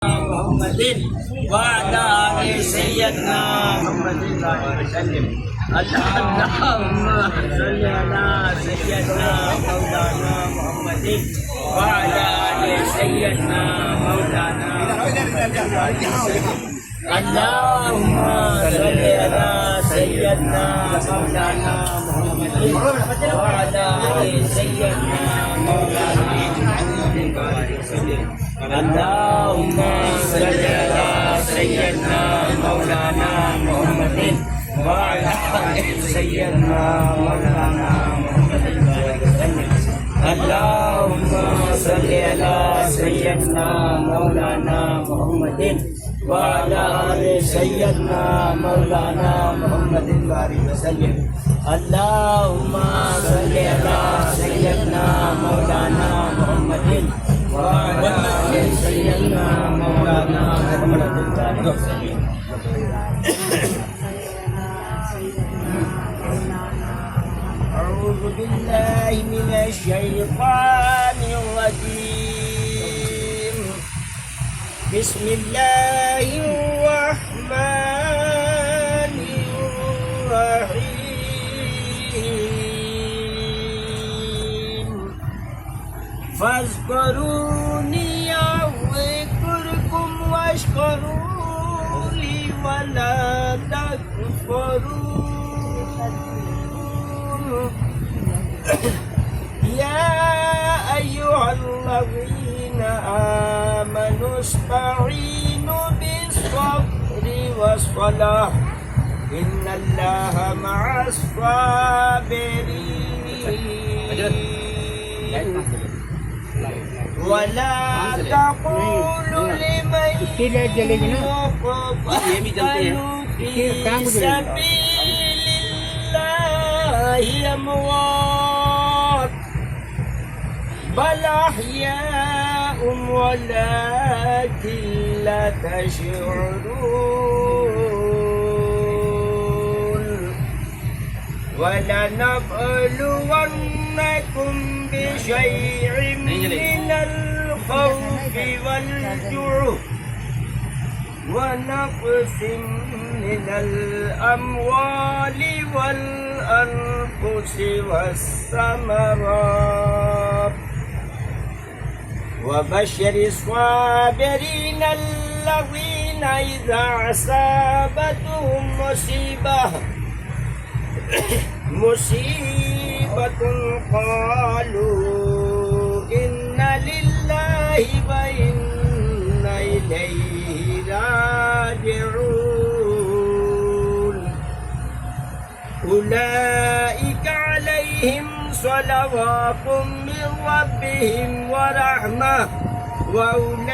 محمد وعلى آل سيدنا محمد وسلم. اللهم صل على سيدنا مولانا محمد وعلى آل سيدنا مولانا محمد وسلم. اللهم صل على سيدنا مولانا محمد وعلى آل سيدنا مولانا محمد وسلم. اللهم صل على سيدنا مولانا محمد وعلى آل سيدنا مولانا محمد وسلم. اللهم صل على سيدنا مولانا محمد وعلى آل سيدنا مولانا محمد وسلم. اللهم صل على سيدنا مولانا محمد وعلى آل سيدنا مولانا محمد وسلم. أعوذ بالله من الشيطان الرجيم. بسم الله الرحمن الرحيم. فاذكروني أذكركم واشكروا لي ولا تكفرون. يا أيها الذين آمنوا استعينوا بالصبر والصلاة إن الله مع الصابرين. ولا تقولوا لمن يقتل في سبيل الله أموات بل أحياء ولكن لا تشعرون. ولنبلونكم بشيء من الخوف والجوع ونقص من الأموال والأنفس والثمرات وبشر الصابرين الذين إذا أصابتهم مصيبة قالوا إنا لله وإنا إليه راجعون. أولئك عليهم صلوات من ربهم ورحمة وأولئك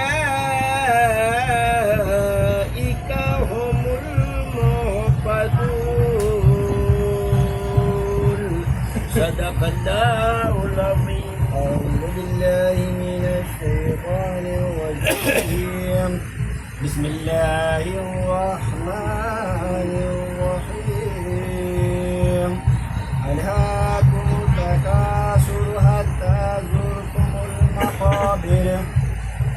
هم المهتدون. صدق الله العظيم. أعوذ بالله من الشيطان الرجيم. بسم الله الرحمن الرحيم. ألهاكم التكاثر حتى زرتم المقابر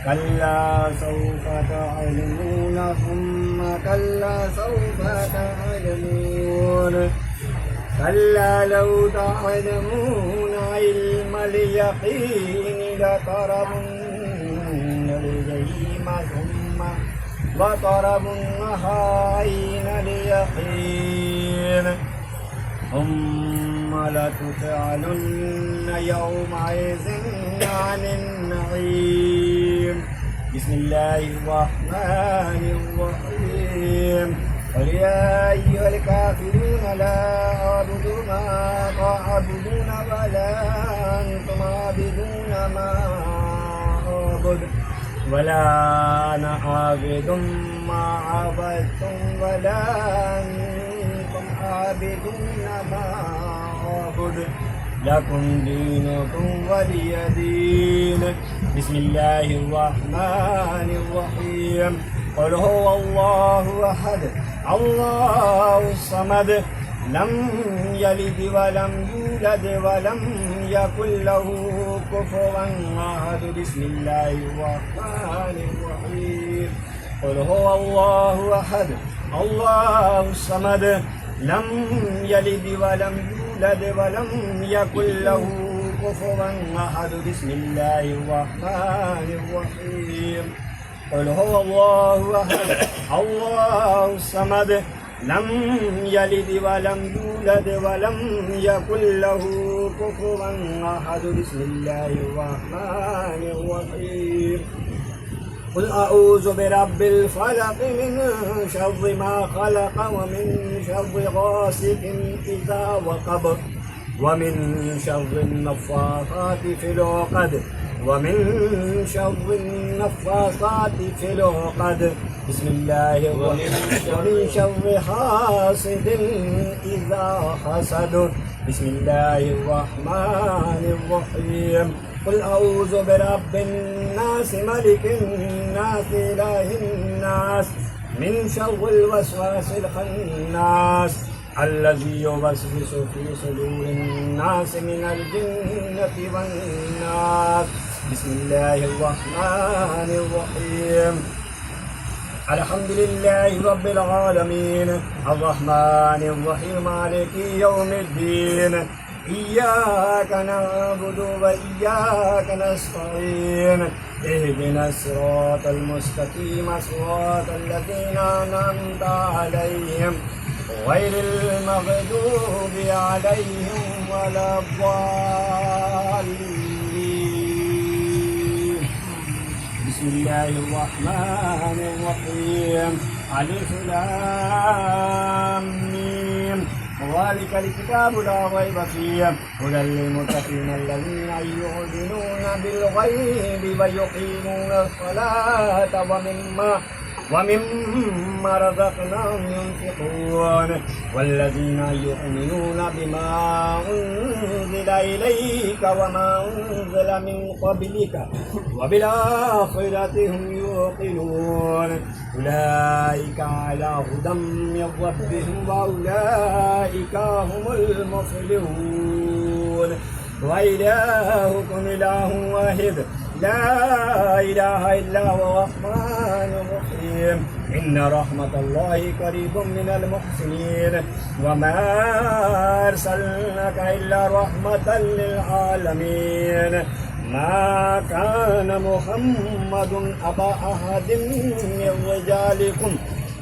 كلا سوف تعلمون ثم كلا سوف تعلمون كلا لو تعلمون علم اليقين لترون الجحيم ثم لترونها عين اليقين ثم لتسألن يومئذ عن النعيم. بسم الله الرحمن الرحيم. قل يا أيها الكافرون لا أعبد ما تعبدون ولا أنتم عابدون ما أعبد ولا أنا عابد ما عبدتم ولا أنتم عابدون ما أعبد لكم دينكم ولي دين. بسم الله الرحمن الرحيم. قل هو الله أحد الله الصمد لم يلد ولم يولد ولم يكن له كفوا أحد. بسم الله الرحمن الرحيم. قل هو الله أحد الله الصمد لم يلد ولم يولد ولم يكن له كفوا أحد بسم الله الرحمن الرحيم قل هو الله أحد الله الصمد لم يلد ولم يولد ولم يكن له كفوا أحد بسم الله الرحمن الرحيم قل أعوذ برب الفلق من شر ما خلق ومن شر غاسق إذا وقب ومن شر النفاثات في العقد ومن شر النفاثات في العقد بسم الله ومن شر حاسد إذا حسد بسم الله الرحمن الرحيم قل أعوذ برب الناس ملك الناس إله الناس من شر الوسواس الخناس الذي يوسوس في صدور الناس من الجنة والناس بسم الله الرحمن الرحيم الحمد لله رب العالمين الرحمن الرحيم مالك يوم الدين إياك نعبد وإياك نستعين اهدنا الصراط المستقيم صراط الذين أنعمت عليهم غير المغضوب عليهم ولا الضالين بسم الله الرحمن الرحيم ألف لام ميم ذلك الكتاب لا ريب فيه هدى للمتقين الذين يؤمنون بالغيب ويقيمون الصلاة ومما رزقناهم ينفقون والذين يؤمنون بما أنزل إليك وما أنزل من قبلك وبالآخرة هم يوقنون أولئك على هدى من ربهم وأولئك هم المفلحون وإلهكم إله واحد لا إله إلا هو الرحمن الرحيم إن رحمة الله قريب من المحسنين وما أرسلناك إلا رحمة للعالمين ما كان محمد أبا أحد من رجالكم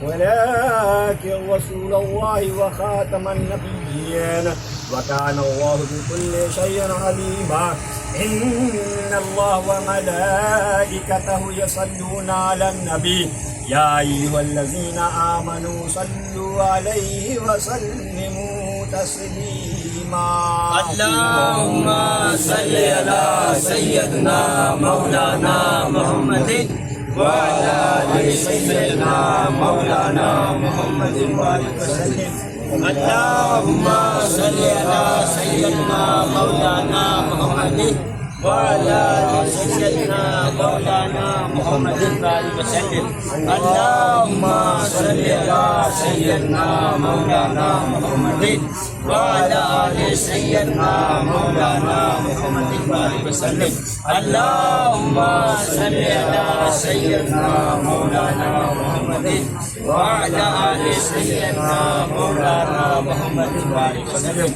ولكن رسول الله وخاتم النبيين وكان الله بكل شيء عليما إن الله وملائكته يصلون على النبي يا أيها الذين آمنوا صلوا عليه وسلموا تسليما اللهم صل على سيدنا مولانا محمد وعلى آل سيدنا مولانا محمد وسلم اللهم صل على سيدنا مولانا محمد وعلى آل سيدنا مولانا محمد وسلم اللهم صل على سيدنا مولانا محمد وعلى آل سيدنا مولانا محمد وسلم اللهم صل على سيدنا مولانا محمد وعلى آل سيدنا مولانا محمد وسلم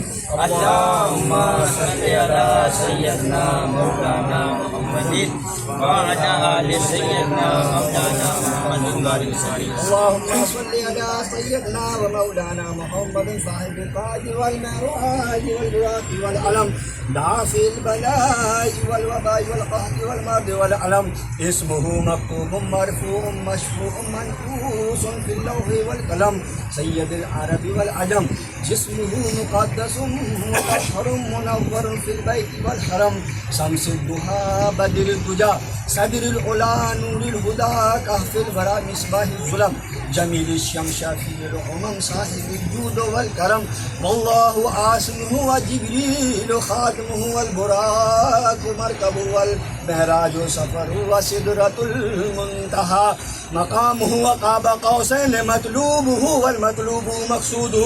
اللهم صل على سيدنا مولانا محمد وعلى آل سيدنا مولانا محمد وسلم اللهم صل على سيدنا ومولانا محمد صاحب القائد والمعراج والبراق والعلم دافع البلاء والوباء والقهر والمرض والألم اسمه مكتوب مرفوع مشفوع منفوس في اللوح والقلم سيد العرب والعجم جسمه مقدس مطهر منور في البيت والحرم شمس الضحى بدر الدجى صدر العلا نور الهدى كهف الورى مصباح الظلم جمیل الشم شفیع الامم صاحب الجود والکرم واللہ عاصمہ وجبریل خاتمہ والبراق مرکبہ والمہراج سفرہ وسدرۃ المنتہی مقامہ وقاب قوسین مطلوبہ والمطلوب مقصودہ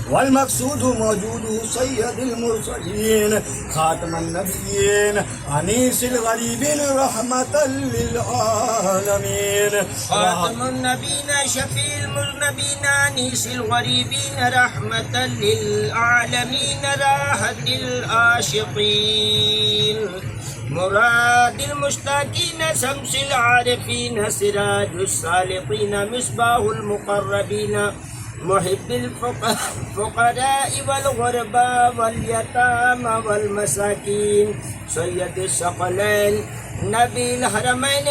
والمقصود موجود سید المرسلین خاتم النبیین انیس الغریبین رحمۃ للعالمین خاتم النبین شفیع المذنبین انیس الغریبین رحمۃ للعالمین راحت العاشقین مراد المشتاقین شمس العارفین سراج الصالحین مصباح المقربین محب الفقراء والغرباء والیتامى والمساکین سید الثقلین نبی الحرمین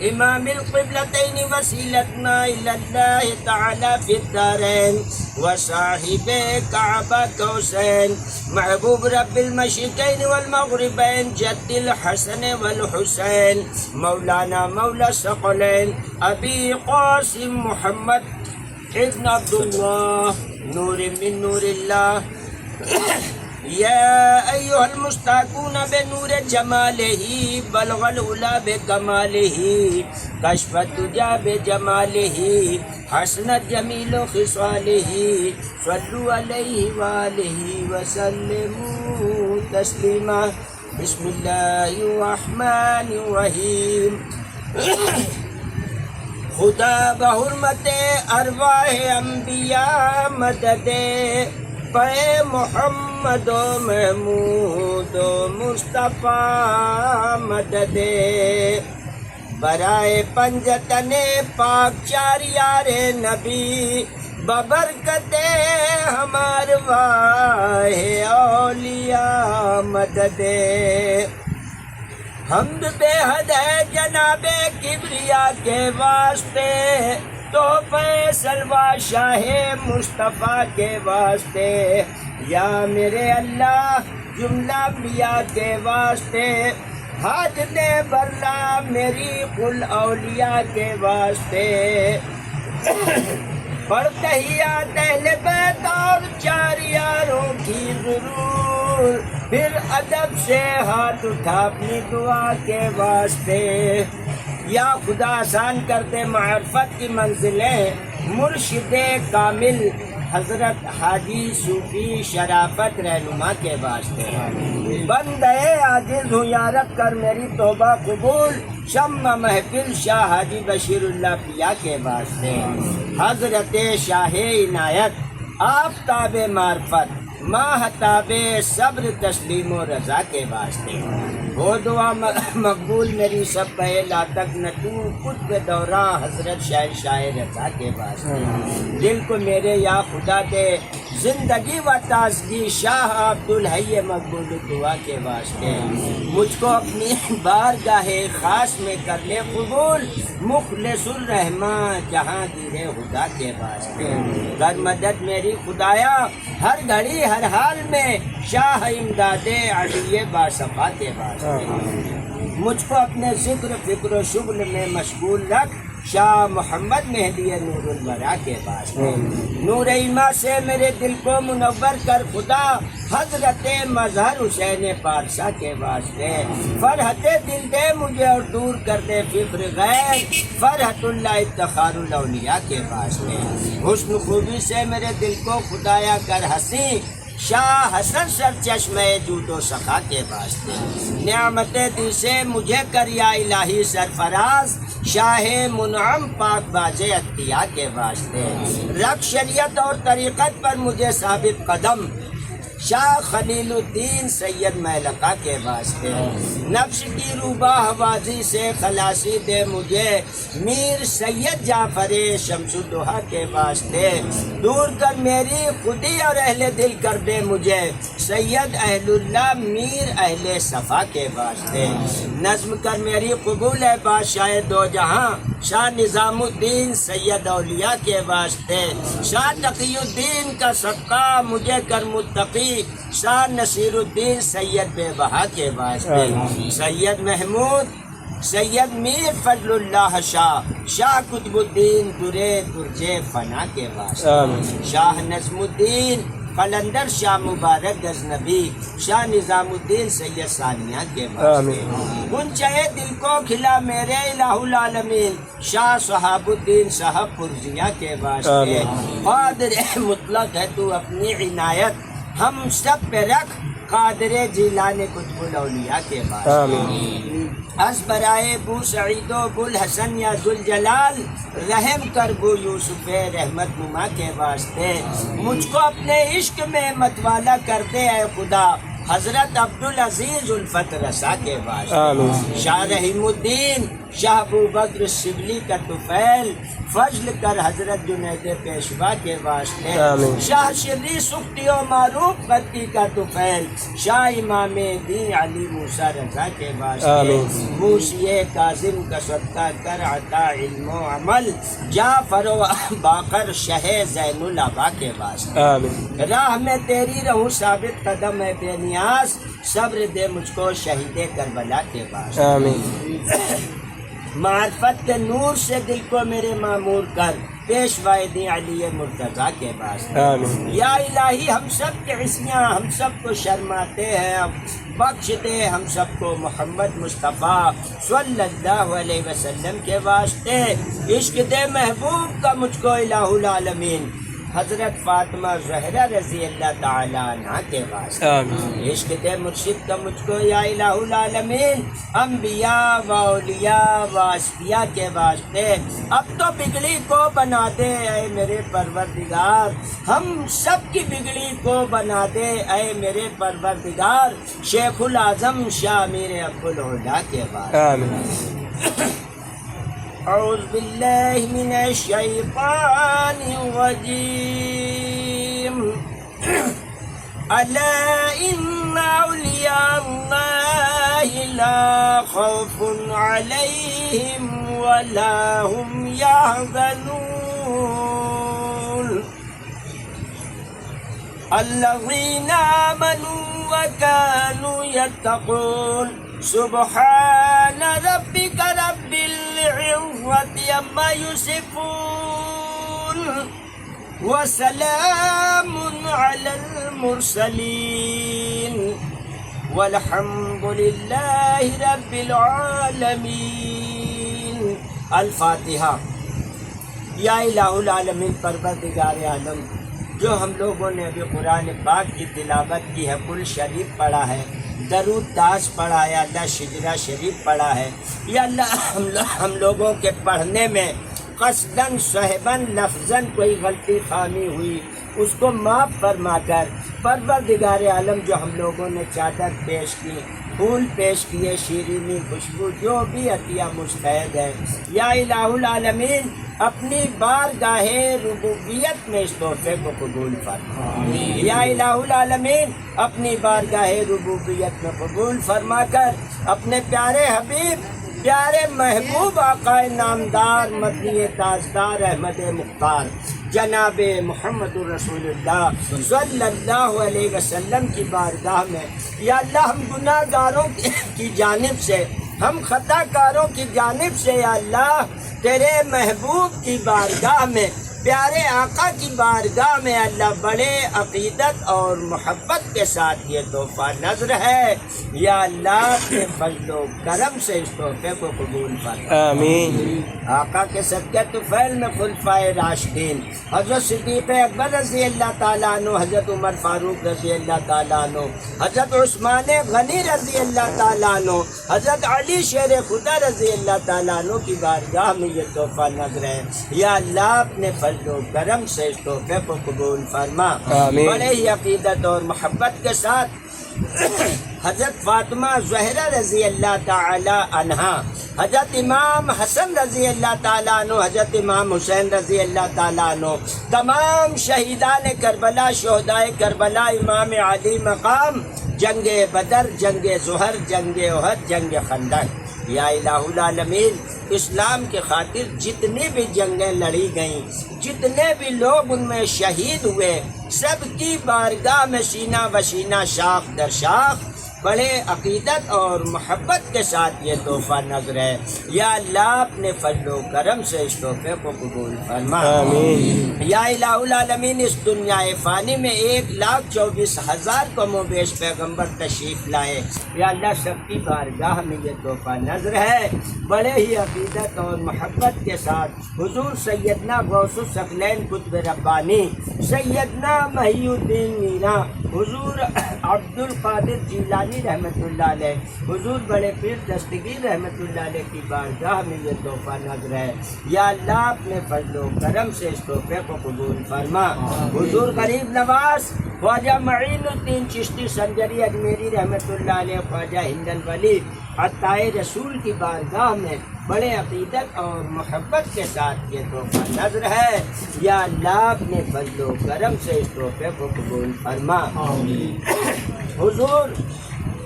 امام القبلتین وسیلتنا الی اللہ تعالی فی الدارین وصاحب کعبہ کوسین محبوب رب المشرقین والمغربین جد الحسن والحسین مولانا مولا الثقلین ابی قاسم محمد ابن عبداللہ نور من نور اللہ یا ایہا المشتاقون بنور جمالہ بلغ العلا بکمالہ کشف الدجا بجمالہ حسنت جمیل خصالہ صلو علیہ وآلہ وسلموا تسلیما بسم اللہ الرحمن الرحیم خدا بحرمت ارواح انبیاء مدد پے محمد و محمود و مصطفیٰ مدد برائے پنجتن پاک چار یار نبی ببرکت ہمار واہ اولیاء مدد حمد بے حد ہے جناب کبریا کے واسطے تو فیصلوا شاہ مصطفیٰ کے واسطے یا میرے اللہ جملہ انبیاء کے واسطے حاجت برلا میری کل اولیاء کے واسطے پرتحیات اہل بیت اور چار یاروں کی ضرور پھر ادب سے ہاتھ اٹھا اپنی دعا کے واسطے یا خدا آسان کر دے معرفت کی منزلیں مرشد کامل حضرت حاجی صوفی شرافت رہنما کے واسطے بندے عاجز ہوں یا رب کر میری توبہ قبول شمع محفل شاہ حاجی بشیر اللہ پیا کے واسطے حضرت شاہ عنایت آفتاب معرفت ماہتاب صبر تسلیم و رضا کے واسطے وہ دعا مقبول میری سب پہلا تک نہ تو قطب دورہ حضرت شاہ رضا کے واسطے دل کو میرے یا خدا دے زندگی و تازگی شاہ عبدالحی مقبول دعا کے واسطے مجھ کو اپنی بارگاہ خاص میں کر لے قبول مخلص الرحمن جہانگیر خدا کے واسطے کر مدد میری خدایا ہر گھڑی ہر حال میں شاہ امداد علی باصفا کے واسطے مجھ کو اپنے ذکر فکر و شغل میں مشغول رکھ شاہ محمد مہدی نور الورا کے واسطے نور ایما سے میرے دل کو منور کر خدا حضرت مظہر حسین پارسا کے واسطے فرحت دل دے مجھے اور دور کر دے فکر غیر فرحت اللہ افتخار الاولیاء کے واسطے حسن خوبی سے میرے دل کو خدایا کر ہنسی شاہ حسن سر چشمہ جود و سخا کے واسطے نعمت دی سے مجھے کر یا الہی سرفراز شاہ منعم پاک باز اتقیا کے واسطے رکھ شریعت اور طریقت پر مجھے ثابت قدم شاہ خلیل الدین سید مہلکہ کے واسطے نفس کی روبہ حوازی سے خلاصی دے مجھے میر سید جعفر شمس الدحا کے واسطے دور کر میری خودی اور اہل دل کر دے مجھے سید اہل اللہ میر اہل صفا کے واسطے نظم کر میری قبول ہے بادشاہ دو جہاں شاہ نظام الدین سید اولیاء کے واسطے شاہ تقی الدین کا صدقہ مجھے کر متقی شاہ نصیر الدین سید بے بہا کے واسطے سید محمود سید میر فضل اللہ شاہ قطب الدین درے درجے فنا کے واسطے، آمین شاہ نظم الدین قلندر شاہ مبارک غزنبی، شاہ نظام الدین سید ثانیہ کے واسطے، آمین گنچے دل کو کھلا میرے الہ العالمین شاہ صحاب الدین صاحب پرزیہ کے واسطے، آمین قادر مطلق ہے تو اپنی عنایت ہم سب پہ رکھ، قادر جیلان قطب الاولیاء کے واسطے، آمین از برائے بو سعید و بو الحسن یا ذوالجلال رحم کر بو یوسف رحمت نما کے واسطے، مجھ کو اپنے عشق میں متوالا کر دے اے خدا، حضرت عبدالعزیز الفت رسا کے واسطے، آمین شاہ رحیم الدین شاہ ابو بکر شبلی کا طفیل فضل کر حضرت جنید پیشوا کے واسطے، آمین شاہ شری سختی و معروف قدی کا طفیل شاہ امام دین علی موسیٰ رضا کے واسطے، آمین موسی کاظم کا صدقہ کر عطا علم و عمل جعفر و باقر شہ زین العبا کے واسطے، آمین راہ میں تیری رہوں ثابت قدم ہے بے نیاز، صبر دے مجھ کو شہید کربلا کے واسطے، آمین معرفت کے نور سے دل کو میرے معمور کر پیشوائے دین علی مرتضیٰ کے واسطے، آمین یا الہی ہم سب کے عصیاں ہم سب کو شرماتے ہیں، اب بخش دے ہم سب کو محمد مصطفیٰ صلی اللہ علیہ وسلم کے واسطے، عشق دے محبوب کا مجھ کو الہ العالمین حضرت فاطمہ زہرا رضی اللہ تعالیٰ عنہ کے واسطے، آمین عشق دے مرشد کا مجھ کو یا الہ العالمین انبیاء و اولیاء و اصفیاء کے واسطے، اب تو بگڑی کو بنا دے اے میرے پروردگار، ہم سب کی بگڑی کو بنا دے اے میرے پروردگار، شیخ العظم شاہ میر ابوالعلا کے واسطے، آمین اعوذ باللہ من الشیطان الرجیم، الا ان اولیاء اللہ لا خوف علیہم ولا هم يحزنون الذین آمنوا وكانوا يتقون سبحان ربك رب العزة عما يصفون وسلام على المرسلين والحمد لله رب العالمين۔ الفاتحہ۔ یا الہ العالمین پروردگار عالم، جو ہم لوگوں نے ابھی قرآن پاک کی تلاوت کی ہے، کل شریف پڑھا ہے، درود تاج پڑھا ہے، اللہ شجرہ شریف پڑھا ہے، یا اللہ ہم لوگوں کے پڑھنے میں قصداً صحباً لفظاً کوئی غلطی خامی ہوئی، اس کو معاف فرما کر پروردگار عالم جو ہم لوگوں نے چادر پیش کی، پھول پیش کیے، شیرینی خوشبو جو بھی عطیہ مستعد ہے، یا الہ العالمین اپنی بارگاہ ربوبیت میں اس تحفے کو قبول فرما، یا الہ العالمین اپنی بارگاہ ربوبیت میں قبول فرما کر اپنے پیارے حبیب پیارے محبوب آقا نامدار مدنی تاجدار احمد مختار جناب محمد الرسول اللہ صلی اللہ علیہ وسلم کی بارگاہ میں، یا اللہ ہم گناہ گاروں کی جانب سے، ہم خطا کاروں کی جانب سے، یا اللہ تیرے محبوب کی بارگاہ میں، پیارے آقا کی بارگاہ میں اللہ بڑے عقیدت اور محبت کے ساتھ یہ تحفہ نظر ہے، یا اللہ کے فضل و کرم سے اس تحفے کو قبول فرما۔ آمین آقا کے صدقہ طفیل میں خلفائے راشدین حضرت صدیق اکبر رضی اللہ تعالیٰ عنہ، حضرت عمر فاروق رضی اللہ تعالیٰ عنہ، حضرت عثمان غنی رضی اللہ تعالیٰ عنہ، حضرت علی شیر خدا رضی اللہ تعالیٰ عنہ کی بارگاہ میں یہ تحفہ نظر ہے، یا اللہ اپنے فضل و کرم سے اس تحفے کو قبول فرما۔ آمین۔ بڑے ہی عقیدت اور محبت کے ساتھ حضرت فاطمہ زہرا رضی اللہ تعالی عنہا، حضرت امام حسن رضی اللہ تعالیٰ عنہ، حضرت امام حسین رضی اللہ تعالیٰ عنہ، تمام شہیدان کربلا، شہدائے کربلا، امام علی مقام، جنگ بدر، جنگ زہر، جنگ احد، جنگ خندق، یا الہ العالمین اسلام کے خاطر جتنی بھی جنگیں لڑی گئیں، جتنے بھی لوگ ان میں شہید ہوئے، سب کی بارگاہ میں سینہ بسینہ، شاخ در شاخ بڑے عقیدت اور محبت کے ساتھ یہ تحفہ نظر ہے، یا اللہ اپنے فضل و کرم سے اس تحفے کو قبول فرما۔ آمین۔ یا الہ العالمین، اس دنیا فانی میں 1,24,000 کم و بیش پیغمبر تشریف لائے، یا اللہ سب کی بارگاہ میں یہ تحفہ نظر ہے، بڑے ہی عقیدت اور محبت کے ساتھ حضور سیدنا غوث الثقلین قطب ربانی، سیدنا محی الدین میرا، حضور عبد القادر جیلانی رحمۃ اللہ علیہ، حضور بڑے پیر دستگیر رحمۃ اللہ علیہ کی بارگاہ میں یہ تحفہ نظر ہے، یا اللہ اپنے فضل و کرم سے اس تحفے کو قبول فرما۔ حضور غریب نواز خواجہ معین الدین چشتی سنجری اجمیری رحمۃ اللہ علیہ، خواجہ ہند الولی عطائے رسول کی بارگاہ میں بڑے عقیدت اور محبت کے ساتھ یہ تحفہ نظر ہے، یا اللہ اپنے فضل و کرم سے اس تحفے کو قبول فرما۔ حضور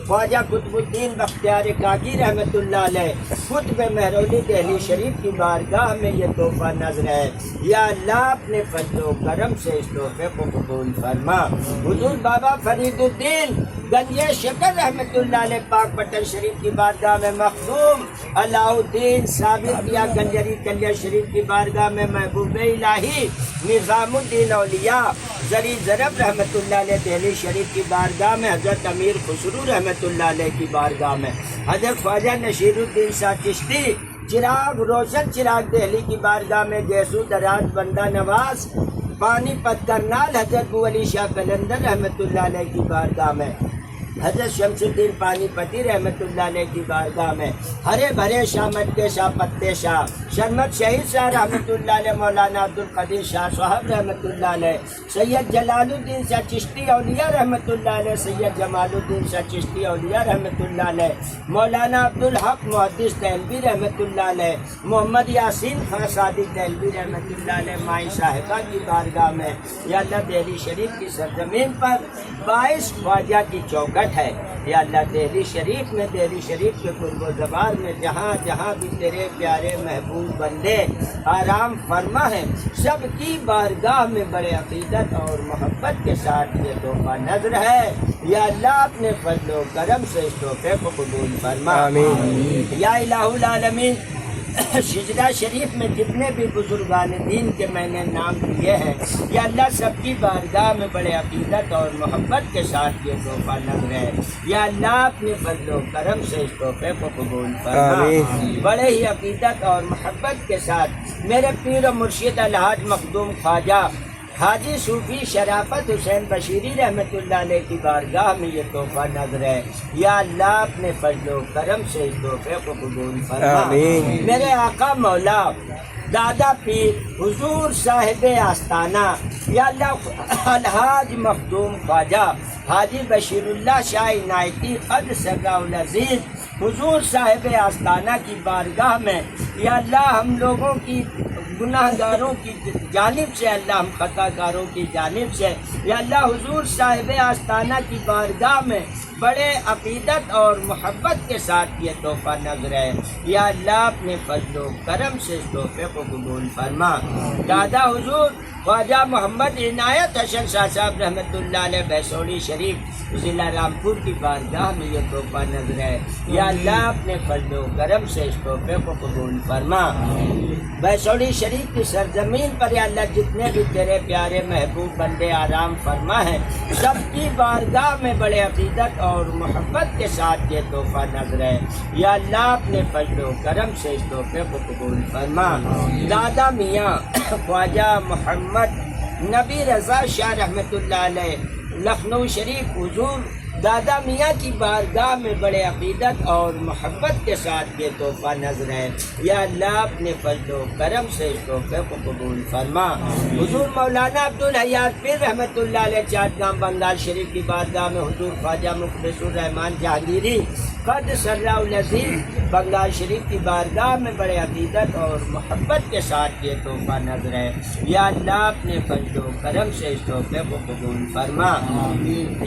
خواجہ قطب الدین بختیار کاکی رحمۃ اللہ علیہ، قطب مہرولی دہلی شریف کی بارگاہ میں یہ تحفہ نظر ہے، یا اللہ اپنے فضل و کرم سے اس تحفے کو قبول فرما۔ حضور بابا فرید الدین گنجے شکر رحمۃ اللہ علیہ پاک پٹن شریف کی بارگاہ میں مخدوم علاء الدین ثابت یا گنجری کلیہ شریف کی بارگاہ میں محبوب الہی نظام الدین اولیاء زری ضرب رحمۃ اللہ علیہ دہلی شریف کی بارگاہ میں حضرت امیر خسرو رحمۃ اللہ علیہ کی بارگاہ میں حضرت خواجہ نشیر الدین شاہ چشتی چراغ روشن چراغ دہلی کی بارگاہ میں گیسو دراز بندہ نواز پانی پت کرنال حضرت ابو علی شاہ قلندر رحمۃ اللہ علیہ کی بارگاہ میں حضرت شمس الدین پانی پتی رحمۃ اللہ علیہ کی بارگاہ میں ہرے بھرے شاہ مٹکے شاہ پتے شاہ شرمت شہید شاہ رحمۃ اللہ علیہ مولانا عبد القدیر شاہ صاحب رحمۃ اللہ علیہ سید جلال الدین شاہ چشتی اولیاء رحمۃ اللہ علیہ سید جمال الدین شاہ چشتی اولیاء رحمۃ اللہ علیہ مولانا عبد الحق محدث دہلوی رحمۃ اللہ علیہ محمد یاسین خان صادق دہلوی رحمۃ اللہ علیہ مائی صاحبہ کی بارگاہ میں، یا اللہ دہلی شریف کی سرزمین پر 22 خواجہ کی چوکٹ ہے، یا اللہ دہلی شریف میں دہلی شریف کے قرب و زبار میں جہاں جہاں بھی تیرے پیارے محبوب بندے آرام فرما ہے، سب کی بارگاہ میں بڑے عقیدت اور محبت کے ساتھ یہ تحفہ نظر ہے، یا اللہ اپنے فضل و کرم سے اس تحفے کو قبول فرما۔ آمین۔ یا الہ العالمین، شجرہ شریف میں جتنے بھی بزرگان دین کے میں نے نام لیے ہیں، یا اللہ سب کی بارگاہ میں بڑے عقیدت اور محبت کے ساتھ یہ تحفہ نظر ہے، یا اللہ اپنے فضل و کرم سے اس تحفے کو قبول فرما۔ آمین۔ بڑے ہی عقیدت اور محبت کے ساتھ میرے پیر و مرشد الحاج مخدوم خواجہ حاجی صوفی شرافت حسین بشیری رحمۃ اللہ علیہ کی بارگاہ میں یہ تحفہ نظر ہے، یا اللہ اپنے فضل و کرم سے اس تحفے کو قبول فرما۔ آمین۔ میرے آقا مولا دادا پیر حضور صاحب آستانہ، یا اللہ الحاج مخدوم خواجہ حاجی بشیر اللہ شاہ عنایتی قد سگا العزیز حضور صاحب آستانہ کی بارگاہ میں، یا اللہ ہم لوگوں کی گناہ گاروں کی جانب سے، اللہ ہم خطا کاروں کی جانب سے، یا اللہ حضور صاحب آستانہ کی بارگاہ میں بڑے عقیدت اور محبت کے ساتھ یہ تحفہ نظر ہے، یا اللہ اپنے فضل و کرم سے اس تحفے کو قبول فرما۔ دادا حضور خواجہ محمد عنایت حسن شاہ صاحب رحمۃ اللہ علیہ بیسوڑی شریف ضلع رامپور کی بارگاہ میں یہ تحفہ نظر ہے، یا اللہ اپنے فضل و کرم سے اس تحفے کو قبول فرما۔ بیسوڑی شریف کی سرزمین پر یا اللہ جتنے بھی تیرے پیارے محبوب بندے آرام فرما ہیں، سب کی بارگاہ میں بڑے عقیدت اور محبت کے ساتھ یہ تحفہ نظر ہے، یا اللہ اپنے فضل و کرم سے اس تحفے کو قبول فرما۔ دادا میاں خواجہ محمد نبی رضا شاہ رحمۃ اللہ علیہ لکھنؤ شریف، حضور دادا میاں کی بارگاہ میں بڑے عقیدت اور محبت کے ساتھ یہ تحفہ نظر ہے، یا اللہ اپنے فضل و کرم سے اس تحفے کو قبول فرما۔ حضور مولانا عبدالحیات پیر رحمۃ اللہ علیہ چاٹگام بنگال شریف کی بارگاہ میں حضور خواجہ مخلص الرحمان جہانگیری قد سرہ العزیز بنگال شریف کی بارگاہ میں بڑے عقیدت اور محبت کے ساتھ یہ تحفہ نظر ہے، یا اللہ اپنے فضل و کرم سے اس تحفے کو قبول فرما۔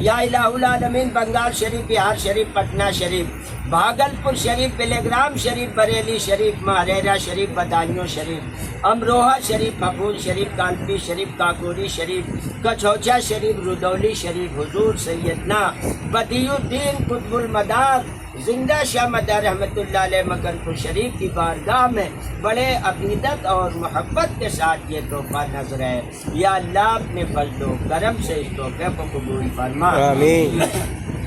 یا الہ العالمین، بنگال شریف، بہار شریف، پٹنہ شریف، بھاگلپور شریف، بلیگرام شریف، بریلی شریف، مہریرہ شریف، بدایوں شریف، امروہہ شریف، محفوظ شریف، کانپی شریف، کاکوری شریف، کچھوچا شریف، رودولی شریف، حضور سیدنا بدیع الدین قطب المدار زندہ شاہ مدار رحمۃ اللہ علیہ مکرپور شریف کی بارگاہ میں بڑے عقیدت اور محبت کے ساتھ یہ تحفہ نظر ہے۔ یا اللہ اپنے فضل و کرم سے اس تحفے کو قبول فرما۔ آمین۔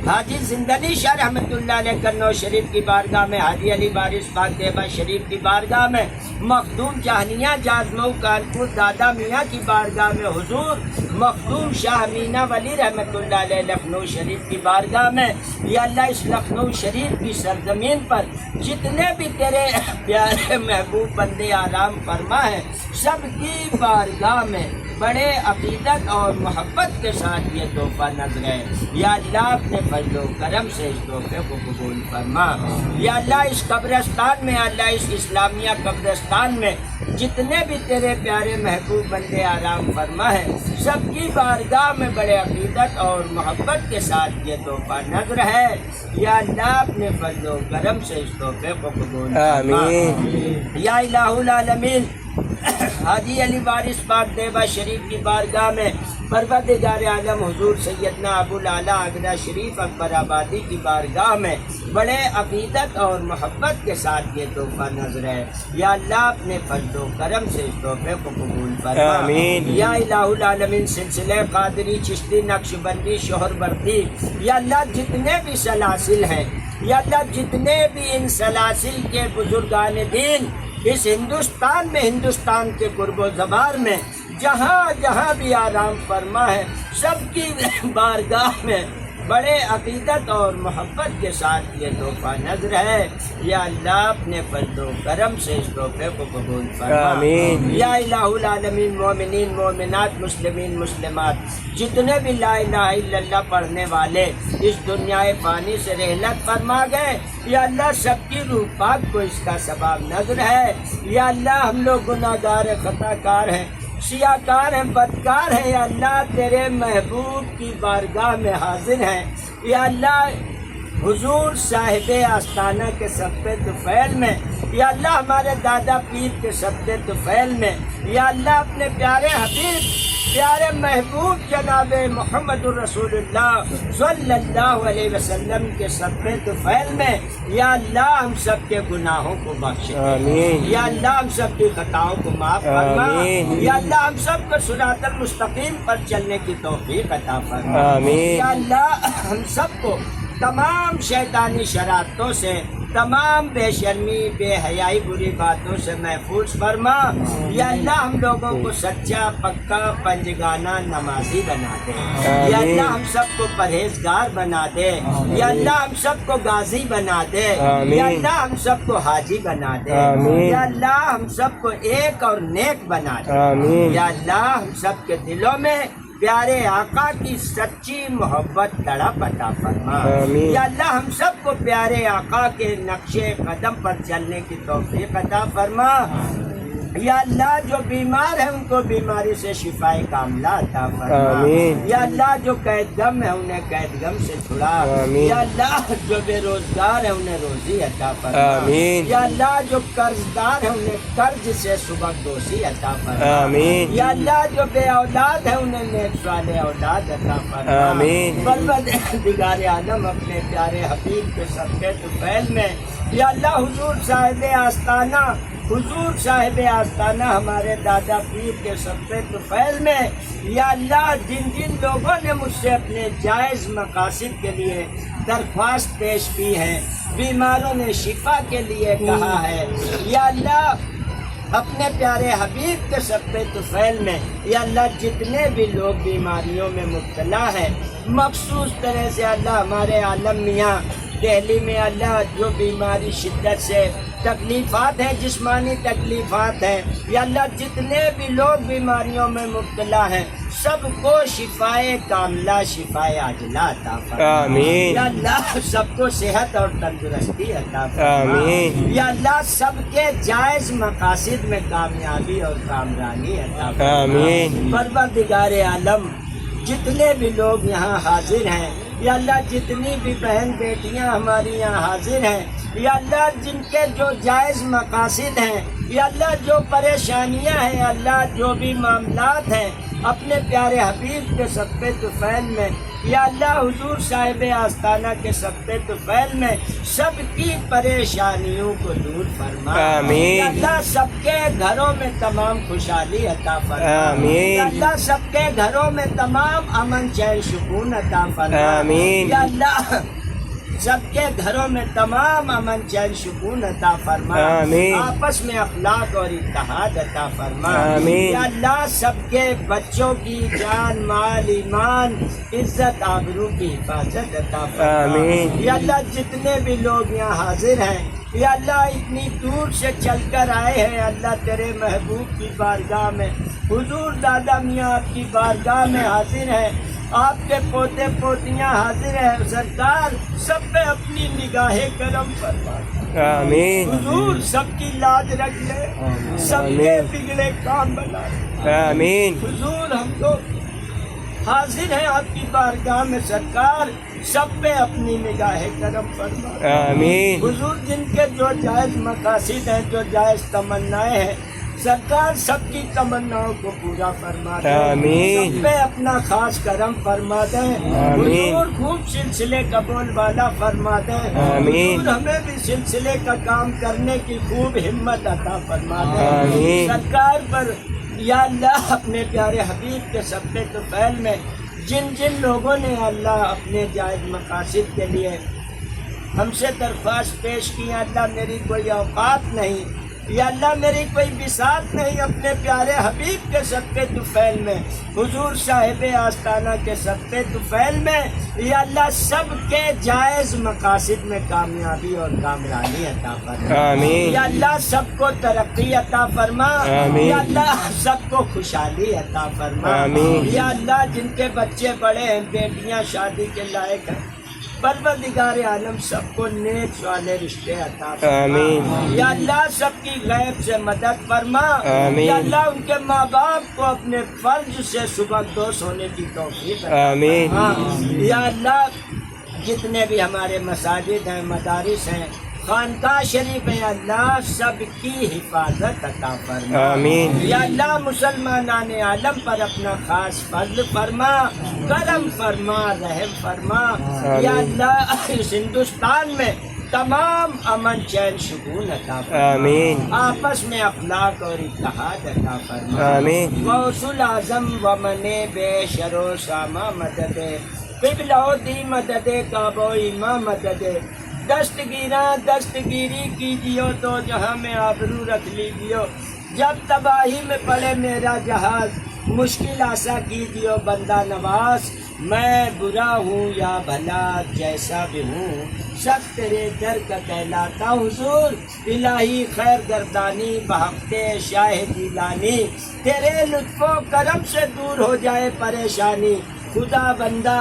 حاجی زندنی شاہ رحمۃ اللہ علیہ قنوج شریف کی بارگاہ میں، حاجی علی وارث پاک دیبا شریف کی بارگاہ میں، مخدوم جہانیہ جازمئو کانپور دادا میاں کی بارگاہ میں، حضور مخدوم شاہ مینا ولی رحمۃ اللہ علیہ لکھنؤ شریف کی بارگاہ میں، یا اللہ اس لکھنؤ شریف کی سرزمین پر جتنے بھی تیرے پیارے محبوب بندے آرام فرما ہیں، سب کی بارگاہ میں بڑے عقیدت اور محبت کے ساتھ یہ تحفہ نظر ہے۔ یا اللہ اپنے فضل و کرم سے اس تحفے کو قبول فرما۔ یا اللہ اس قبرستان میں، اللہ اس اسلامیہ قبرستان میں جتنے بھی تیرے پیارے محبوب بندے آرام فرما ہے، سب کی بارگاہ میں بڑے عقیدت اور محبت کے ساتھ یہ تحفہ نظر ہے۔ یا اللہ اپنے فضل و کرم سے اس تحفے کو قبول فرما۔ یا الہ العالمین حاجی علی وارث پاک دیبا شریف کی بارگاہ میں پروردگار عالم حضور سیدنا ابو الاعلیٰ آگرہ شریف اکبر آبادی کی بارگاہ میں بڑے عقیدت اور محبت کے ساتھ یہ تحفہ نظر ہے۔ یا اللہ اپنے فضل و کرم سے اس تحفے کو قبول فرما۔ آمین۔ یا الہ العالمین سلسلہ قادری، چشتی، نقشبندی، شوہر بردی، یا اللہ جتنے بھی سلاسل ہیں، یا اللہ جتنے بھی ان سلاسل کے بزرگان دین اس ہندوستان میں، ہندوستان کے قرب و زبار میں جہاں جہاں بھی آرام فرما ہے، سب کی بارگاہ میں بڑے عقیدت اور محبت کے ساتھ یہ تحفہ نظر ہے۔ یا اللہ اپنے فضل و کرم سے اس تحفے کو قبول فرما۔ آمین۔ یا الہ العالمین مومنین مومنات مسلمین مسلمات جتنے بھی لا الہ الا اللہ پڑھنے والے اس دنیا فانی سے رحلت فرما گئے، یا اللہ سب کی روح پاک کو اس کا ثواب نظر ہے۔ یا اللہ ہم لوگ گناہ گار خطا کار ہیں، سیاہ کار ہیں، بدکار ہیں، یا اللہ تیرے محبوب کی بارگاہ میں حاضر ہیں۔ یا اللہ حضور صاحب آستانہ کے سبت طفیل میں، یا اللہ ہمارے دادا پیر کے سبت طفیل میں، یا اللہ اپنے پیارے حبیب پیارے محبوب جناب محمد الرسول اللہ صلی اللہ علیہ وسلم کے سبت طفیل میں، یا اللہ ہم سب کے گناہوں کو بخش دے۔ یا اللہ ہم سب کی خطاؤں کو معاف فرما۔ یا اللہ ہم سب کو صراط المستقیم پر چلنے کی توفیق عطا فرما۔ یا اللہ ہم سب کو تمام شیطانی شرارتوں سے، تمام بے شرمی بے حیائی بری باتوں سے محفوظ فرما۔ یا اللہ ہم لوگوں کو سچا پکا پنجگانہ نمازی بنا دے۔ یا اللہ ہم سب کو پرہیزگار بنا دے۔ یا اللہ ہم سب کو غازی بنا دے۔ یا اللہ ہم سب کو حاجی بنا دے۔ یا اللہ ہم سب کو ایک اور نیک بنا دے۔ یا اللہ ہم سب کے دلوں میں پیارے آقا کی سچی محبت تڑپ عطا فرما۔ یا اللہ ہم سب کو پیارے آقا کے نقش قدم پر چلنے کی توفیق عطا فرما۔ یا اللہ جو بیمار ہیں ان کو بیماری سے شفا کاملہ عطا فرما۔ یا اللہ جو قید غم ہے انہیں قید غم سے چھڑا۔ یا اللہ جو بے روزگار ہے انہیں روزی عطا فرما۔ یا اللہ جو قرض دار ہے انہیں قرض سے سبکدوشی عطا فرما۔ یا اللہ جو بے اولاد ہے انہیں نیک صالح اولاد عطا فرما۔ پروردگار عالم اپنے پیارے حبیب کے صدقے طفیل میں، یا اللہ حضور صاحب آستانہ، حضور صاحب آستانہ ہمارے دادا پیر کے سبت طفیل میں، یا اللہ جن جن لوگوں نے مجھ سے اپنے جائز مقاصد کے لیے درخواست پیش کی ہے، بیماروں نے شفا کے لیے کہا ہے، یا اللہ اپنے پیارے حبیب کے سبت طفیل میں، یا اللہ جتنے بھی لوگ بیماریوں میں مبتلا ہیں، مخصوص طرح سے اللہ ہمارے عالم میاں دہلی میں، اللہ جو بیماری شدت سے تکلیفات ہیں، جسمانی تکلیفات ہیں، یا اللہ جتنے بھی لوگ بیماریوں میں مبتلا ہیں سب کو شفائے کاملہ شفائے عاجلہ عطا فرما۔ یا اللہ سب کو صحت اور تندرستی عطا فرما۔ یا اللہ سب کے جائز مقاصد میں کامیابی اور کامرانی عطا فرما۔ پروردگار عالم جتنے بھی لوگ یہاں حاضر ہیں، یا اللہ جتنی بھی بہن بیٹیاں ہماری یہاں حاضر ہیں، یا اللہ جن کے جو جائز مقاصد ہیں، یا اللہ جو پریشانیاں ہیں اللہ جو بھی معاملات ہیں اپنے پیارے حبیب کے صدقے طفیل میں یا اللہ حضور صاحب آستانہ کے صدقے طفیل میں سب کی پریشانیوں کو دور فرما آمین۔ یا اللہ سب کے گھروں میں تمام خوشحالی عطا فرما آمین۔ یا اللہ سب کے گھروں میں تمام امن چین سکون عطا فرما آمین۔ یا اللہ سب کے گھروں میں تمام امن چین سکون عطا فرما آمین۔ آپس میں اخلاق اور اتحاد عطا فرما آمین۔ یا اللہ سب کے بچوں کی جان مال ایمان عزت آبرو کی حفاظت عطا فرما آمین۔ یا اللہ جتنے بھی لوگ یہاں حاضر ہیں یا اللہ اتنی دور سے چل کر آئے ہیں اللہ تیرے محبوب کی بارگاہ میں حضور دادا میاں آپ کی بارگاہ میں حاضر ہیں آپ کے پوتے پوتیاں حاضر ہیں سرکار سب پہ اپنی نگاہ کرم فرما آمین۔ حضور سب کی لاج رکھ لے سب کے بگڑے کام بنا آمین۔ حضور ہم تو حاضر ہیں آپ کی بارگاہ میں سرکار سب پہ اپنی نگاہ کرم فرما آمین۔ حضور جن کے جو جائز مقاصد ہیں جو جائز تمنائیں ہیں سرکار سب کی تمناؤں کو پورا فرما دیں آمین۔ سب پہ اپنا خاص کرم فرما دیں آمین۔ حضور خوب سلسلے کا بول بالا فرما دیں آمین۔ حضور ہمیں بھی سلسلے کا کام کرنے کی خوب ہمت عطا فرما دیں آمین۔ سرکار پر یا اللہ اپنے پیارے حبیب کے صدقے طفیل میں جن جن لوگوں نے اللہ اپنے جائز مقاصد کے لیے ہم سے درخواست پیش کی اللہ میری کوئی اوقات نہیں یا اللہ میری کوئی بساط نہیں اپنے پیارے حبیب کے صدقے طفیل میں حضور صاحب آستانہ کے صدقے طفیل میں یا اللہ سب کے جائز مقاصد میں کامیابی اور کامرانی عطا فرما آمین۔ یا اللہ سب کو ترقی عطا فرما آمین۔ یا اللہ سب کو خوشحالی عطا فرما آمین۔ یا اللہ جن کے بچے بڑے ہیں بیٹیاں شادی کے لائق ہیں پروردگار عالم سب کو نیک والے رشتے عطا فرما آمین۔ یا اللہ سب کی غیب سے مدد فرما آمین۔ یا اللہ ان کے ماں باپ کو اپنے فرض سے صبح دوست ہونے کی توفیق عطا آمین۔ فرما یا اللہ جتنے بھی ہمارے مساجد ہیں مدارس ہیں خانقاہ شریف ہیں اللہ سب کی حفاظت عطا فرما آمین۔ یا اللہ مسلمانان عالم پر اپنا خاص فضل فرما کرم فرما رحم فرما یا اللہ اس ہندوستان میں تمام امن چین سکون عطا فرما آمین۔ آپس میں اخلاق اور اتحاد عطا فرما آمین۔ غوث العظم و من بے شر و ساما مدد قبلہ دی مدد کعبہ ایما مدد دستگیری کیجیو تو جہاں میں آبرو رکھ لیجیو جب تباہی میں پڑے میرا جہاز مشکل آسا کیجیو بندہ نواز میں برا ہوں یا بھلا جیسا بھی ہوں سب تیرے در کا کہلاتا حضور الہی خیر گردانی بہتے شاہ جیلانی تیرے لطف و کرم سے دور ہو جائے پریشانی خدا بندہ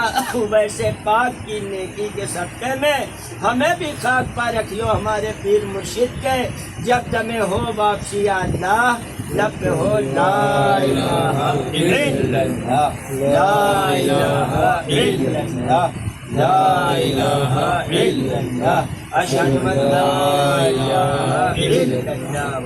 ویسے پاک کی نیکی کے صدقے میں ہمیں بھی خاک پا رکھیو ہمارے پیر مرشد کے جب دم ہو واپسی اللہ لب پہ ہو لا الہ الا اللہ لا الہ الا اللہ لا الہ الا اللہ اشہد ان لا الہ الا اللہ